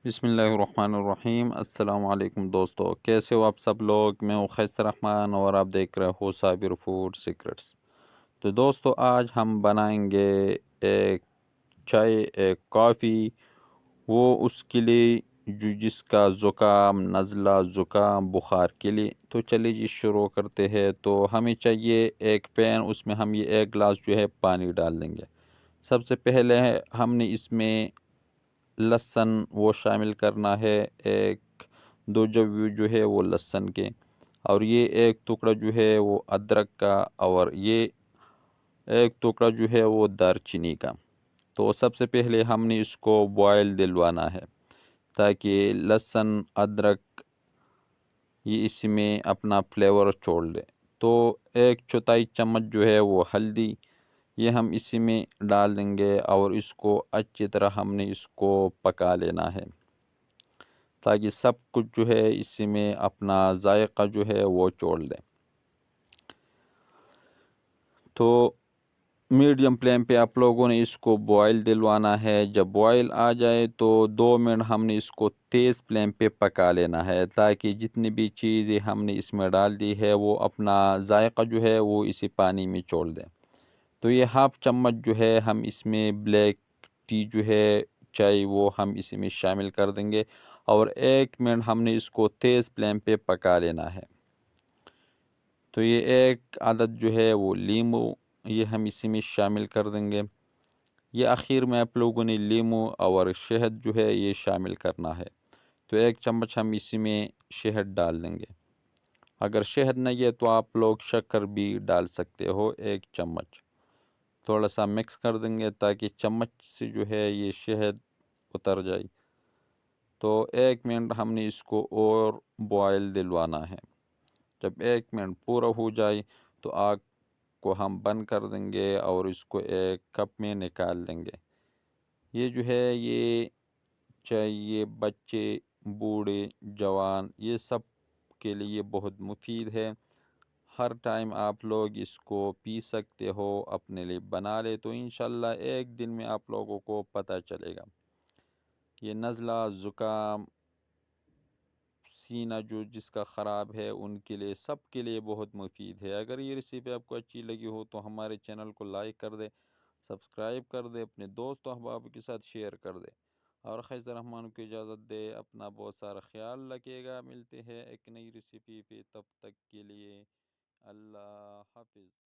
بسم اللہ الرحمن الرحیم۔ السلام علیکم دوستو، کیسے ہو آپ سب لوگ؟ میں ہوں خیس رحمان اور آپ دیکھ رہے ہو صابر فوڈ سیکرٹس۔ تو دوستو آج ہم بنائیں گے ایک چائے، ایک کافی، وہ اس کے لیے جس کا زکام، نزلہ، زکام، بخار کے لیے۔ تو چلیے جی شروع کرتے ہیں۔ تو ہمیں چاہیے ایک پین، اس میں ہم یہ ایک گلاس جو ہے پانی ڈال دیں گے۔ سب سے پہلے ہم نے اس میں لہسن وہ شامل کرنا ہے، ایک دو جوی جو ہے وہ لہسن کے، اور یہ ایک ٹکڑا جو ہے وہ ادرک کا، اور یہ ایک ٹکڑا جو ہے وہ دار چینی کا۔ تو سب سے پہلے ہم نے اس کو بوائل دلوانا ہے تاکہ لہسن، ادرک یہ اس میں اپنا فلیور چھوڑ دے۔ تو ایک چوتھائی چمچ جو ہے وہ ہلدی یہ ہم اسی میں ڈال دیں گے، اور اس کو اچھی طرح ہم نے اس کو پکا لینا ہے تاکہ سب کچھ جو ہے اسی میں اپنا ذائقہ جو ہے وہ چھوڑ دے۔ تو میڈیم فلیم پہ آپ لوگوں نے اس کو بوائل دلوانا ہے۔ جب بوائل آ جائے تو 2 منٹ ہم نے اس کو تیز فلیم پہ پکا لینا ہے تاکہ جتنی بھی چیزیں ہم نے اس میں ڈال دی ہے وہ اپنا ذائقہ جو ہے وہ اسی پانی میں چھوڑ دے۔ تو یہ ہاف چمچ جو ہے ہم اس میں بلیک ٹی جو ہے چائے وہ ہم اسی میں شامل کر دیں گے، اور 1 منٹ ہم نے اس کو تیز فلیم پہ پکا لینا ہے۔ تو یہ ایک عدد جو ہے وہ لیمو یہ ہم اسی میں شامل کر دیں گے۔ یہ آخر میں آپ لوگوں نے لیمو اور شہد جو ہے یہ شامل کرنا ہے۔ تو 1 چمچ ہم اسی میں شہد ڈال دیں گے۔ اگر شہد نہیں ہے تو آپ لوگ شکر بھی ڈال سکتے ہو 1 چمچ۔ تھوڑا سا مکس کر دیں گے تاکہ چمچ سے جو ہے یہ شہد اتر جائے۔ تو 1 منٹ ہم نے اس کو اور بوائل دلوانا ہے۔ جب 1 منٹ پورا ہو جائے تو آگ کو ہم بند کر دیں گے اور اس کو ایک کپ میں نکال دیں گے۔ یہ جو ہے یہ چاہیے بچے، بوڑھے، جوان، یہ سب کے لیے بہت مفید ہے۔ ہر ٹائم آپ لوگ اس کو پی سکتے ہو، اپنے لیے بنا لے تو انشاءاللہ 1 دن میں آپ لوگوں کو پتہ چلے گا۔ یہ نزلہ، زکام، سینہ جو جس کا خراب ہے ان کے لیے، سب کے لیے بہت مفید ہے۔ اگر یہ ریسیپی آپ کو اچھی لگی ہو تو ہمارے چینل کو لائک کر دے، سبسکرائب کر دے، اپنے دوست و احباب کے ساتھ شیئر کر دے، اور خیز رحمان کو اجازت دے۔ اپنا بہت سارا خیال رکھیے گا۔ ملتے ہیں ایک نئی ریسیپی پہ، تب تک کے لیے اللہ حافظ۔